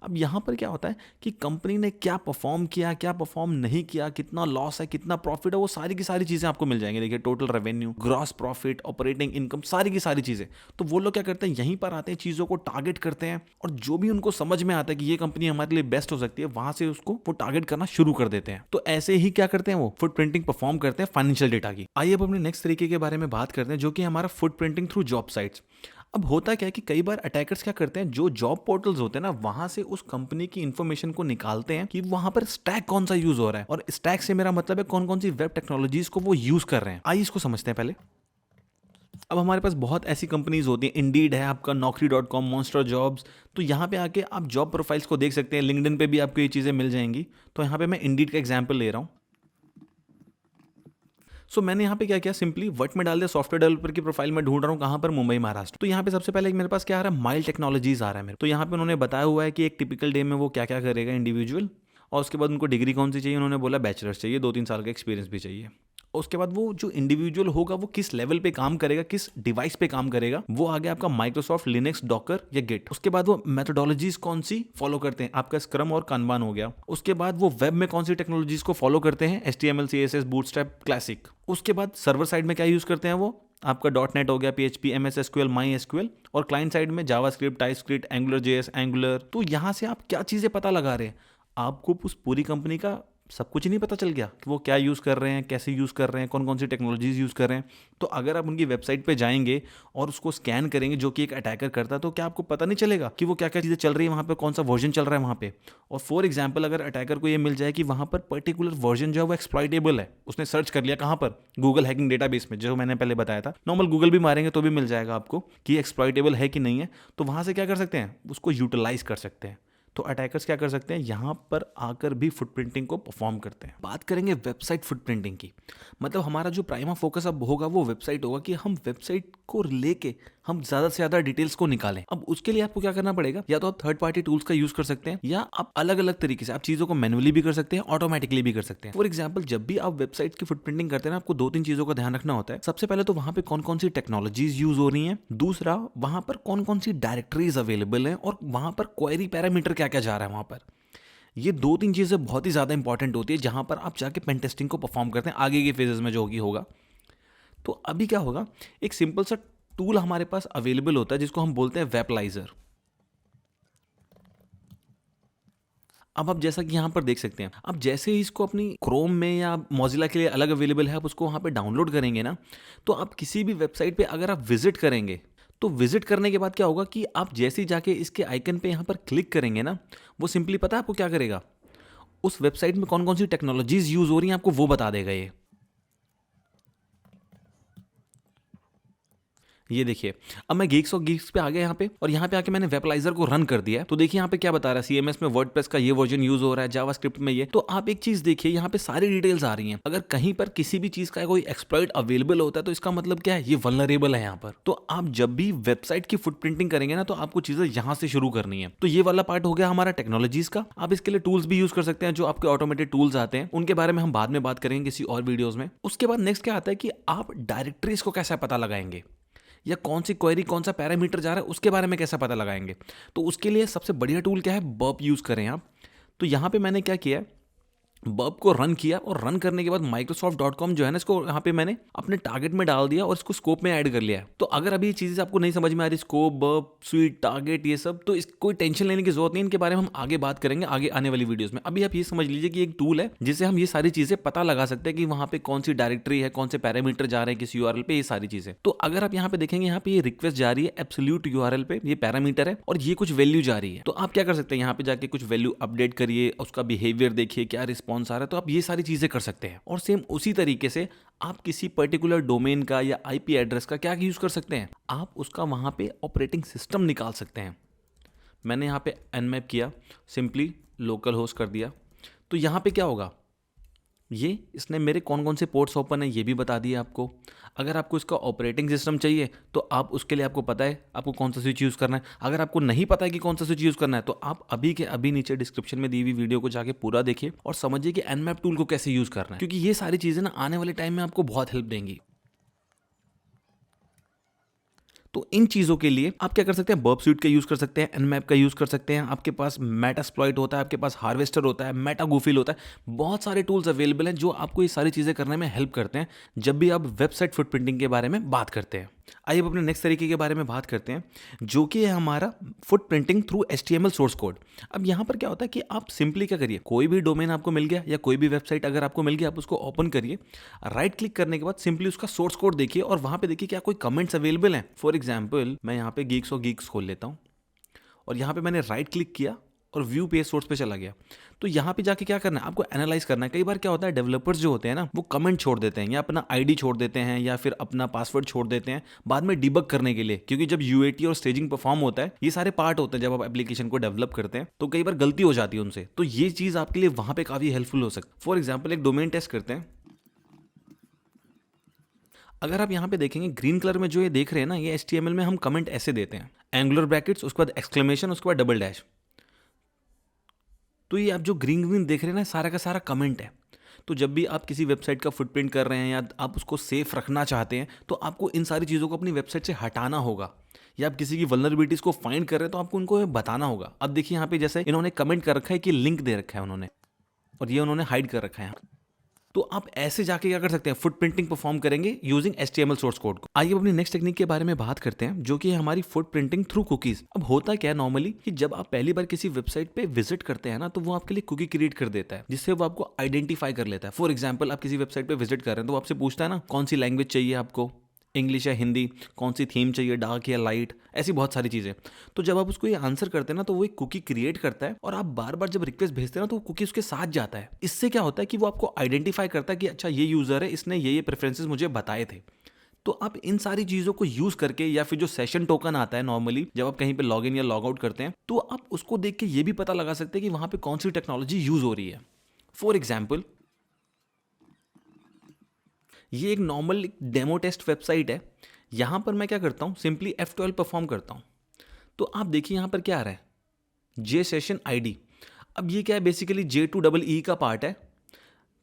अब यहाँ पर क्या होता है कि कंपनी ने क्या परफॉर्म किया, क्या परफॉर्म नहीं किया, कितना लॉस है, कितना प्रॉफिट है, वो सारी की सारी चीज़ें आपको मिल जाएंगी। देखिए total revenue, gross profit, operating income, सारी की सारी चीज़ें। तो वो लोग क्या करते हैं, यहीं पर आते हैं, चीज़ों को टारगेट करते हैं, और जो भी उनको समझ में आता है कि ये कंपनी हमारे लिए बेस्ट हो सकती है, वहां से उसको वो टारगेट करना शुरू कर देते हैं। तो ऐसे ही क्या करते हैं, वो फुट प्रिंटिंग परफॉर्म करते हैं फाइनेंशियल डेटा की। आइए अब अपने नेक्स्ट तरीके के बारे में बात करते हैं, जो कि हमारा foot printing through job sites. अब होता क्या है कि कई बार अटैकर्स क्या करते हैं, जो जॉब पोर्टल्स होते हैं ना, वहां से उस कंपनी की इंफॉर्मेशन को निकालते हैं कि वहां पर स्टैक कौन सा यूज हो रहा है, और स्टैक से मेरा मतलब है कौन कौन सी वेब टेक्नोलॉजीज को वो यूज कर रहे हैं। आइए इसको समझते हैं पहले। अब हमारे पास बहुत ऐसी कंपनीज होती हैं, इंडीड है आपका, Naukri.com, मॉन्स्टर जॉब्स। तो यहाँ पे आके आप जॉब प्रोफाइल्स को देख सकते हैं, लिंक्डइन पे भी आपको ये चीज़ें मिल जाएंगी। तो यहाँ पे मैं इंडीड का एग्जाम्पल ले रहा हूँ। सो मैंने यहाँ पे क्या किया, सिंपली वर्ड में डाल दिया, सॉफ्टवेयर डेवलपर की प्रोफाइल में ढूंढ रहा हूँ कहाँ पर, मुंबई महाराष्ट्र। तो यहाँ पे सबसे पहले मेरे पास क्या आ रहा है, माइल टेक्नोलॉजीज आ रहा है मेरे। तो यहाँ पे उन्होंने बताया हुआ है कि एक टिपिकल डे में वो क्या क्या करेगा इंडिविजुअल, और उसके बाद उनको डिग्री कौन सी चाहिए, उन्होंने बोला बैचलर्स चाहिए, 2-3 साल का एक्सपीरियंस भी चाहिए। उसके बाद वो जो इंडिविजुअल होगा वो किस लेवल पे काम करेगा, किस डिवाइस पे काम करेगा, वो आ गया आपका माइक्रोसॉफ्ट लिनक्स, डॉकर या गिट। उसके बाद वो मेथोडोलॉजीज कौन सी फॉलो करते हैं, आपका स्क्रम और कानबान हो गया। उसके बाद वो वेब में कौन सी टेक्नोलॉजीज को फॉलो करते हैं, HTML, CSS, बूटस्ट्रैप, क्लासिक। उसके बाद सर्वर साइड में क्या यूज करते हैं, वो आपका .NET हो गया, PHP, MS SQL, MySQL, और क्लाइंट साइड में JavaScript, TypeScript, angular JS, angular. तो यहाँ से आप क्या चीजें पता लगा रहे हैं, आपको उस पूरी कंपनी का सब कुछ ही नहीं पता चल गया कि वो क्या यूज़ कर रहे हैं, कैसे यूज़ कर रहे हैं, कौन कौन सी टेक्नोलॉजीज़ यूज़ कर रहे हैं। तो अगर आप उनकी वेबसाइट पे जाएंगे और उसको स्कैन करेंगे जो कि एक अटैकर करता है, तो क्या आपको पता नहीं चलेगा कि वो क्या क्या चीज़ें चल रही है वहाँ पे, कौन सा वर्जन चल रहा है वहाँ पे। और फॉर एग्जाम्पल अगर अटैकर को ये मिल जाए कि वहाँ पर पर्टिकुलर वर्जन जो है वो एक्सप्लॉइटेबल है, उसने सर्च कर लिया कहाँ पर, गूगल हैकिंग डेटाबेस में, जो मैंने पहले बताया था, नॉर्मल गूगल भी मारेंगे तो भी मिल जाएगा आपको कि एक्सप्लॉइटेबल है कि नहीं है। तो वहाँ से क्या कर सकते हैं, उसको यूटिलाइज कर सकते हैं। तो अटैकर्स क्या कर सकते हैं, यहाँ पर आकर भी फुटप्रिंटिंग को परफॉर्म करते हैं। बात करेंगे वेबसाइट फुटप्रिंटिंग की, मतलब हमारा जो प्राइमा फोकस अब होगा वो वेबसाइट होगा कि हम वेबसाइट को लेके हम ज़्यादा से ज़्यादा डिटेल्स को निकालें। अब उसके लिए आपको क्या करना पड़ेगा, या तो आप थर्ड पार्टी टूल्स का यूज़ कर सकते हैं, या आप अलग अलग तरीके से आप चीज़ों को मैनुअली भी कर सकते हैं, ऑटोमेटिकली भी कर सकते हैं। फॉर एग्जाम्पल जब भी आप वेबसाइट की फुटप्रिंटिंग करते हैं ना, आपको दो तीन चीज़ों का ध्यान रखना होता है। सबसे पहले तो वहाँ पे कौन कौन सी टेक्नोलॉजीज यूज हो रही हैं, दूसरा वहाँ पर कौन कौन सी डायरेक्टरीज अवेलेबल हैं, और वहाँ पर क्वेरी पैरामीटर क्या क्या जा रहा है वहाँ पर। ये दो तीन चीज़ें बहुत ही ज़्यादा इंपॉर्टेंट होती है जहाँ पर आप जाके पेन टेस्टिंग को परफॉर्म करते हैं आगे के फेजेस में जो होगा। तो अभी क्या होगा, एक सिंपल सा टूल हमारे पास अवेलेबल होता है जिसको हम बोलते हैं वेबलाइजर। अब आप जैसा कि यहाँ पर देख सकते हैं, अब जैसे ही इसको अपनी क्रोम में या मोजिला के लिए अलग अवेलेबल है, आप उसको वहाँ पे डाउनलोड करेंगे ना, तो आप किसी भी वेबसाइट पे अगर आप विजिट करेंगे, तो विजिट करने के बाद क्या होगा कि आप जैसे ही जाके इसके आइकन पे यहाँ पर क्लिक करेंगे ना, वो सिंपली पता है आपको क्या करेगा, उस वेबसाइट में कौन कौन सी टेक्नोलॉजीज यूज हो रही हैं आपको वो बता देगा ये देखिए। अब मैं गीक्स और गीक्स पे आ गया यहाँ पे, और यहाँ पे आके मैंने वेबलाइजर को रन कर दिया है। तो देखिए यहाँ पे क्या बता रहा है, सीएमएस में वर्डप्रेस का ये वर्जन यूज हो रहा है, जावास्क्रिप्ट में ये। तो आप एक चीज देखिए, यहाँ पे सारी डिटेल्स आ रही हैं। अगर कहीं पर किसी भी चीज का कोई एक्सप्लॉइट अवेलेबल होता है तो इसका मतलब क्या है, ये वल्नरेबल है यहाँ पर। तो आप जब भी वेबसाइट की फुटप्रिंटिंग करेंगे ना, तो आपको चीजें यहाँ से शुरू करनी है। तो ये वाला पार्ट हो गया हमारा टेक्नोलॉजीज का। आप इसके लिए टूल्स भी यूज कर सकते हैं, जो आपके ऑटोमेटेड टूल्स आते हैं, उनके बारे में हम बाद में बात करेंगे किसी और वीडियोज में। उसके बाद नेक्स्ट क्या आता है कि आप डायरेक्टरीज को कैसे पता लगाएंगे, या कौन सी क्वेरी कौन सा पैरामीटर जा रहा है उसके बारे में कैसे पता लगाएंगे। तो उसके लिए सबसे बढ़िया टूल क्या है, बर्प यूज़ करें आप। तो यहाँ पे मैंने क्या किया है, बर्ब को रन किया, और रन करने के बाद Microsoft.com जो है ना, इसको यहाँ पे मैंने अपने टारगेट में डाल दिया और इसको स्कोप में ऐड कर लिया है। तो अगर अभी ये चीज़ें आपको नहीं समझ में आ रही, स्कोप, बर्ब, स्वीट, टारगेट, ये सब, तो इस कोई टेंशन लेने की जरूरत नहीं, इनके बारे में हम आगे बात करेंगे आगे आने वाली वीडियोस में। अभी आप ये समझ लीजिए कि एक टूल है जिससे हम ये सारी चीज़ें पता लगा सकते हैं कि वहाँ पे कौन सी डायरेक्टरी है, कौन से पैरामीटर जा रहे हैं किस यूआरएल पे, ये सारी चीज़ें। तो अगर आप यहाँ पे देखेंगे, यहाँ पे ये रिक्वेस्ट जा रही है एब्सोल्यूट यूआरएल पे, ये पैरामीटर है, और ये कुछ वैल्यू जा रही है। तो आप क्या कर सकते हैं, यहाँ पे जाके कुछ वैल्यू अपडेट करिए, उसका बिहेवियर देखिए, क्या रिस्पॉन्स आ रहा है। तो आप ये सारी चीजें कर सकते हैं। और सेम उसी तरीके से आप किसी पर्टिकुलर डोमेन का या आईपी एड्रेस का क्या यूज कर सकते हैं, आप उसका वहां पे ऑपरेटिंग सिस्टम निकाल सकते हैं। मैंने यहाँ पे nmap किया, सिंपली लोकल होस्ट कर दिया। तो यहाँ पे क्या होगा, ये इसने मेरे कौन कौन से पोर्ट्स ओपन है ये भी बता दिया आपको। अगर आपको इसका ऑपरेटिंग सिस्टम चाहिए तो आप उसके लिए आपको पता है आपको कौन सा स्विच यूज़ करना है। अगर आपको नहीं पता है कि कौन सा स्विच यूज़ करना है, तो आप अभी के अभी नीचे डिस्क्रिप्शन में दी हुई वीडियो को जाके पूरा देखिए और समझिए कि nmap टूल को कैसे यूज़ करना है, क्योंकि ये सारी चीज़ें ना आने वाले टाइम में आपको बहुत हेल्प देंगी। तो इन चीज़ों के लिए आप क्या कर सकते हैं, बर्ब स्यूट का यूज़ कर सकते हैं, nmap का यूज़ कर सकते हैं, आपके पास मेटास्प्लॉइट होता है, आपके पास हार्वेस्टर होता है, मेटागोफिल होता है। बहुत सारे टूल्स अवेलेबल हैं जो आपको ये सारी चीज़ें करने में हेल्प करते हैं जब भी आप वेबसाइट फुटप्रिंटिंग के बारे में बात करते हैं। आइए अब अपने नेक्स्ट तरीके के बारे में बात करते हैं, जो कि है हमारा foot printing through HTML source code. अब यहाँ पर क्या होता है कि आप सिंपली क्या करिए, कोई भी डोमेन आपको मिल गया या कोई भी वेबसाइट अगर आपको मिल गया, आप उसको ओपन करिए, राइट क्लिक करने के बाद सिंपली उसका सोर्स कोड देखिए और वहाँ पे देखिए क्या कोई कमेंट्स अवेलेबल हैं। फॉर एग्जाम्पल मैं यहाँ पे गीक्स और गीक्स खोल लेता हूँ और यहाँ पे मैंने राइट क्लिक किया और व्यू पेज सोर्स पे चला गया। तो यहाँ पे जाके क्या करना है, आपको एनालाइज करना है। कई बार क्या होता है, डेवलपर्स जो होते हैं ना, वो कमेंट छोड़ देते हैं या अपना आईडी छोड़ देते हैं या फिर अपना पासवर्ड छोड़ देते हैं बाद में डिबग करने के लिए, क्योंकि जब यूएटी और स्टेजिंग परफॉर्म होता है, ये सारे पार्ट होते हैं जब आप एप्लीकेशन को डेवलप करते हैं, तो कई बार गलती हो जाती है उनसे। तो ये चीज़ आपके लिए वहाँ पे काफ़ी हेल्पफुल हो सकती है। फॉर एग्जाम्पल एक डोमेन टेस्ट करते हैं। अगर आप यहाँ पे देखेंगे ग्रीन कलर में जो ये देख रहे हैं ना, ये HTML में हम कमेंट ऐसे देते हैं, एंगुलर ब्रैकेट्स, उसके बाद एक्सक्लेमेशन, उसके बाद डबल डैश। तो ये आप जो ग्रीन ग्रीन देख रहे हैं ना, सारा का सारा कमेंट है। तो जब भी आप किसी वेबसाइट का फुटप्रिंट कर रहे हैं या आप उसको सेफ रखना चाहते हैं, तो आपको इन सारी चीज़ों को अपनी वेबसाइट से हटाना होगा। या आप किसी की वल्नरेबिलिटीज़ को फाइंड कर रहे हैं तो आपको उनको बताना होगा। अब देखिए यहाँ पे जैसे इन्होंने कमेंट कर रखा है कि लिंक दे रखा है उन्होंने, और ये उन्होंने हाइड कर रखा है। तो आप ऐसे जाके क्या कर सकते हैं, फुटप्रिंटिंग परफॉर्म करेंगे यूजिंग HTML सोर्स कोड को। आइए अपनी नेक्स्ट टेक्निक के बारे में बात करते हैं, जो कि है हमारी फुटप्रिंटिंग थ्रू कुकीज। अब होता क्या है नॉर्मली कि जब आप पहली बार किसी वेबसाइट पे विजिट करते हैं ना, तो वो आपके लिए कुकी क्रिएट कर देता है, जिससे वो आपको आइडेंटिफाई कर लेता है। फॉर एग्जाम्पल, आप किसी वेबसाइट पे विजिट कर रहे हैं तो वो आपसे पूछता है ना, कौन सी लैंग्वेज चाहिए आपको, इंग्लिश या हिंदी, कौन सी थीम चाहिए, डार्क या लाइट, ऐसी बहुत सारी चीज़ें। तो जब आप उसको ये आंसर करते हैं ना, तो वो एक कुकी क्रिएट करता है, और आप बार बार जब रिक्वेस्ट भेजते हैं ना, तो वो कुकी उसके साथ जाता है। इससे क्या होता है कि वो आपको आइडेंटिफाई करता है कि अच्छा ये यूज़र है, इसने ये प्रेफरेंसेस मुझे बताए थे। तो आप इन सारी चीज़ों को यूज़ करके, या फिर जो सेशन टोकन आता है नॉर्मली जब आप कहीं पे लॉग इन या लॉग आउट करते हैं, तो आप उसको देख के ये भी पता लगा सकते हैं कि वहाँ पे कौन सी टेक्नोलॉजी यूज़ हो रही है। फॉर एग्जाम्पल, ये एक नॉर्मल डेमो टेस्ट वेबसाइट है। यहाँ पर मैं क्या करता हूँ, सिंपली F12 परफॉर्म करता हूँ। तो आप देखिए यहाँ पर क्या आ रहा है, जे सेशन आईडी। अब ये क्या है, बेसिकली J2EE का पार्ट है,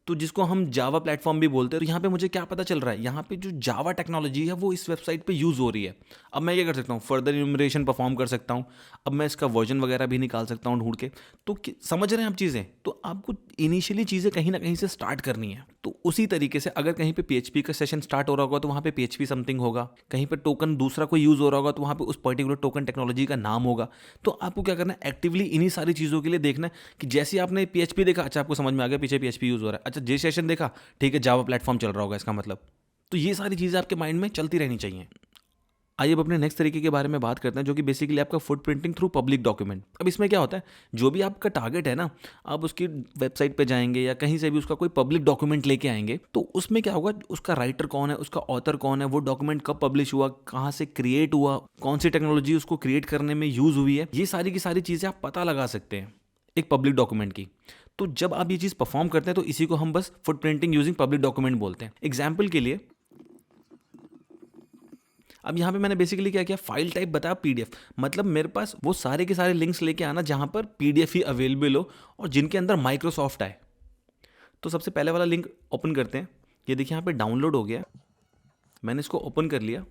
तो जिसको हम जावा प्लेटफॉर्म भी बोलते हैं। तो यहाँ पे मुझे क्या पता चल रहा है, यहाँ पे जो जावा टेक्नोलॉजी है वो इस वेबसाइट पे यूज़ हो रही है। अब मैं ये कर सकता हूँ, फर्दर इन्यूमरेशन परफॉर्म कर सकता हूँ। अब मैं इसका वर्जन वगैरह भी निकाल सकता हूँ ढूंढ के। तो समझ रहे हैं आप चीज़ें। तो आपको इनिशियली चीज़ें कहीं ना कहीं से स्टार्ट करनी है। तो उसी तरीके से अगर कहीं पे PHP का सेशन स्टार्ट हो रहा होगा तो वहाँ पे PHP समथिंग होगा, कहीं पे टोकन दूसरा कोई यूज़ हो रहा होगा तो वहाँ पे उस पर्टिकुलर टोकन टेक्नोलॉजी का नाम होगा। तो आपको क्या करना है, एक्टिवली इन्हीं सारी चीज़ों के लिए देखना है कि जैसे आपने PHP देखा, अच्छा आपको समझ में आ गया पीछे PHP यूज़ हो रहा है, अच्छा जे सेशन देखा, ठीक है जावा प्लेटफॉर्म चल रहा होगा इसका मतलब। तो ये सारी चीज़ें आपके माइंड में चलती रहनी चाहिए। आइए अब अपने नेक्स्ट तरीके के बारे में बात करते हैं, जो कि बेसिकली आपका फुटप्रिंटिंग थ्रू पब्लिक डॉक्यूमेंट। अब इसमें क्या होता है, जो भी आपका टारगेट है ना, आप उसकी वेबसाइट पे जाएंगे या कहीं से भी उसका कोई पब्लिक डॉक्यूमेंट लेके आएंगे, तो उसमें क्या होगा, उसका राइटर कौन है, उसका ऑथर कौन है, वो डॉक्यूमेंट कब पब्लिश हुआ, कहाँ से क्रिएट हुआ, कौन सी टेक्नोलॉजी उसको क्रिएट करने में यूज हुई है, ये सारी की सारी चीज़ें आप पता लगा सकते हैं एक पब्लिक डॉक्यूमेंट की। तो जब आप ये चीज़ परफॉर्म करते हैं तो इसी को हम बस फुटप्रिंटिंग यूजिंग पब्लिक डॉक्यूमेंट बोलते हैं। एग्जाम्पल के लिए, अब यहाँ पे मैंने बेसिकली क्या किया, फाइल टाइप बताया PDF। मतलब मेरे पास वो सारे के सारे लिंक्स लेके आना जहाँ पर PDF ही अवेलेबल हो और जिनके अंदर माइक्रोसॉफ्ट आए। तो सबसे पहले वाला लिंक ओपन करते हैं। ये देखिए यहाँ पे डाउनलोड हो गया, मैंने इसको ओपन कर लिया।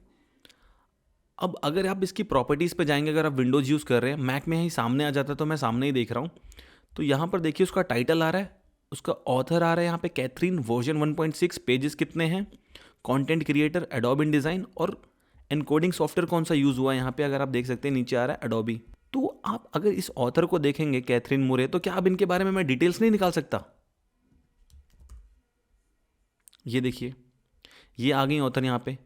अब अगर आप इसकी प्रॉपर्टीज़ पे जाएंगे, अगर आप विंडोज़ यूज़ कर रहे हैं, मैक में ही सामने आ जाता है, तो मैं सामने ही देख रहा हूँ। तो यहाँ पर देखिए उसका टाइटल आ रहा है, उसका ऑथर आ रहा है यहाँ पे कैथरीन, वर्जन 1.6, पेजेस कितने हैं, कंटेंट क्रिएटर एडोब InDesign, और एनकोडिंग सॉफ्टवेयर कौन सा यूज़ हुआ है यहाँ पे अगर आप देख सकते हैं नीचे आ रहा है एडोबी। तो आप अगर इस ऑथर को देखेंगे कैथरीन मुरे, तो क्या अब इनके बारे में मैं डिटेल्स नहीं निकाल सकता? ये देखिए ये आ गई ऑथर यहाँ पे।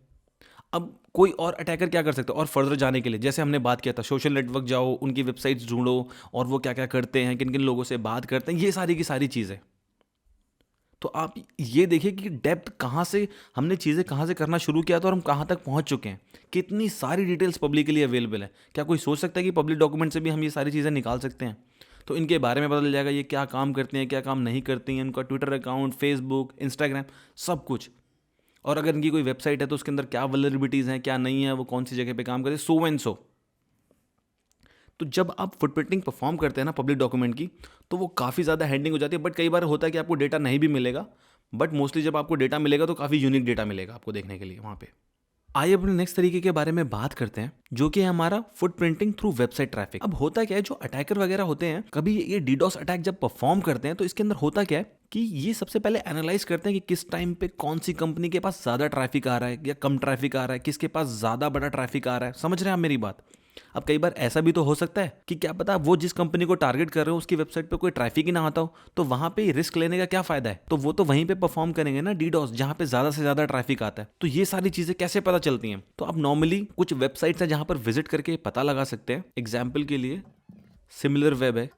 अब कोई और अटैकर क्या कर सकता है, और फर्दर जाने के लिए जैसे हमने बात किया था, सोशल नेटवर्क जाओ, उनकी वेबसाइट्स ढूंढो और वो क्या क्या करते हैं, किन किन लोगों से बात करते हैं, ये सारी की सारी चीज़ें। तो आप ये देखिए कि डेप्थ कहाँ से, हमने चीज़ें कहाँ से करना शुरू किया था और हम कहाँ तक पहुँच चुके हैं। कितनी सारी डिटेल्स पब्लिकली अवेलेबल है। क्या कोई सोच सकता है कि पब्लिक डॉक्यूमेंट से भी हम ये सारी चीज़ें निकाल सकते हैं? तो इनके बारे में पता चल जाएगा, ये क्या काम करते हैं, क्या काम नहीं करती हैं, उनका ट्विटर अकाउंट, फेसबुक, इंस्टाग्राम, सब कुछ। और अगर इनकी कोई वेबसाइट है तो उसके अंदर क्या वल्नरेबिलिटीज़ हैं, क्या नहीं है, वो कौन सी जगह पे काम करते, सो एंड सो। तो जब आप फुटप्रिंटिंग परफॉर्म करते हैं ना पब्लिक डॉक्यूमेंट की, तो वो काफ़ी ज़्यादा हैंडिंग हो जाती है। बट कई बार होता है कि आपको डेटा नहीं भी मिलेगा, बट मोस्टली जब आपको डेटा मिलेगा तो काफ़ी यूनिक डेटा मिलेगा आपको देखने के लिए वहाँ पे। आइए अपने नेक्स्ट तरीके के बारे में बात करते हैं, जो कि है हमारा फुटप्रिंटिंग थ्रू वेबसाइट ट्रैफिक। अब होता क्या है, जो अटैकर वगैरह होते हैं, कभी ये डीडोस अटैक जब परफॉर्म करते हैं तो इसके अंदर होता क्या है कि ये सबसे पहले एनालाइज करते हैं कि किस टाइम पे कौन सी कंपनी के पास ज़्यादा ट्रैफिक आ रहा है या कम ट्रैफिक आ रहा है, किसके पास ज़्यादा बड़ा ट्रैफिक आ रहा है। समझ रहे हैं आप मेरी बात? अब कई बार ऐसा भी तो हो सकता है कि क्या पता वो जिस कंपनी को टारगेट कर रहे हो उसकी वेबसाइट पे कोई ट्रैफिक ही ना आता हो, तो वहां पे रिस्क लेने का क्या फायदा है? तो वो तो वहीं पे परफॉर्म करेंगे ना डीडोस, जहां पे ज्यादा से ज्यादा ट्रैफिक आता है। तो ये सारी चीजें कैसे पता चलती हैं? तो आप नॉर्मली कुछ वेबसाइट्स हैं जहां पर विजिट करके पता लगा सकते हैं। एग्जाम्पल के लिए सिमिलर वेब है,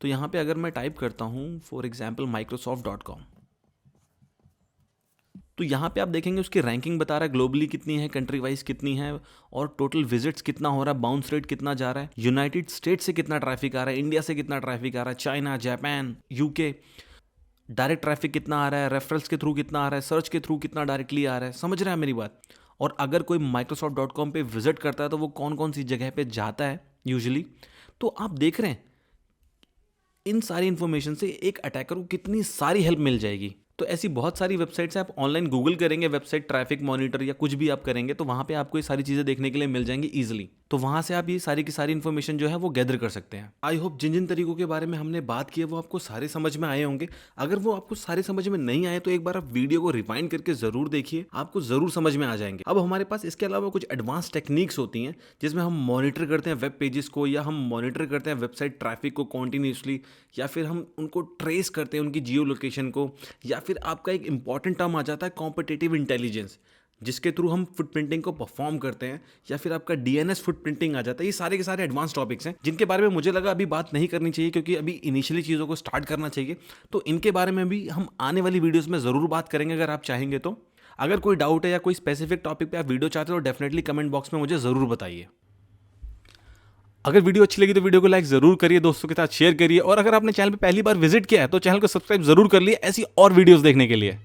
तो यहाँ पे अगर मैं टाइप करता हूँ फॉर एग्जाम्पल microsoft.com, तो यहाँ पे आप देखेंगे उसकी रैंकिंग बता रहा है ग्लोबली कितनी है, कंट्री वाइज कितनी है, और टोटल विजिट्स कितना हो रहा है, बाउंस रेट कितना जा रहा है, यूनाइटेड स्टेट्स से कितना ट्रैफिक आ रहा है, इंडिया से कितना ट्रैफिक आ रहा है, China, Japan, UK, direct traffic कितना आ रहा है, रेफरल्स के थ्रू कितना आ रहा है, सर्च के थ्रू कितना डायरेक्टली आ रहा है। समझ रहे हैं मेरी बात? और अगर कोई Microsoft.com पे विजिट करता है तो वो कौन कौन सी जगह पे जाता है यूजली। तो आप देख रहे हैं इन सारी इन्फॉर्मेशन से एक अटैकर को कितनी सारी हेल्प मिल जाएगी। तो ऐसी बहुत सारी वेबसाइट्स हैं, आप ऑनलाइन गूगल करेंगे वेबसाइट ट्रैफिक मॉनिटर या कुछ भी आप करेंगे तो वहाँ पे आपको ये सारी चीज़ें देखने के लिए मिल जाएंगी ईजिली। तो वहां से आप ये सारी की सारी इन्फॉर्मेशन जो है वो गैदर कर सकते हैं। आई होप जिन जिन तरीकों के बारे में हमने बात की है वो आपको सारे समझ में आए होंगे। अगर वो आपको सारे समझ में नहीं आए तो एक बार आप वीडियो को रिवाइंड करके जरूर देखिए, आपको जरूर समझ में आ जाएंगे। अब हमारे पास इसके अलावा कुछ एडवांस टेक्निक्स होती हैं जिसमें हम मॉनिटर करते हैं वेब पेजेस को, या हम मॉनिटर करते हैं वेबसाइट ट्रैफिक को कॉन्टिन्यूसली, या फिर हम उनको ट्रेस करते हैं उनकी जियो लोकेशन को, या फिर आपका एक इंपॉर्टेंट टर्म आ जाता है कॉम्पिटिटिव इंटेलिजेंस, जिसके थ्रू हम फुटप्रिंटिंग को परफॉर्म करते हैं, या फिर आपका डीएनएस फुटप्रिंटिंग आ जाता है। ये सारे के सारे एडवांस टॉपिक्स हैं जिनके बारे में मुझे लगा अभी बात नहीं करनी चाहिए, क्योंकि अभी इनिशियली चीज़ों को स्टार्ट करना चाहिए। तो इनके बारे में भी हम आने वाली वीडियोस में ज़रूर बात करेंगे अगर आप चाहेंगे तो। अगर कोई डाउट है या कोई स्पेसिफिक टॉपिक पे आप वीडियो चाहते हो तो डेफिनेटली कमेंट बॉक्स में मुझे ज़रूर बताइए। अगर वीडियो अच्छी लगी तो वीडियो को लाइक जरूर करिए, दोस्तों के साथ शेयर करिए, और अगर आपने चैनल पे पहली बार विजिट किया है तो चैनल को सब्सक्राइब जरूर कर लिए ऐसी और वीडियोस देखने के लिए।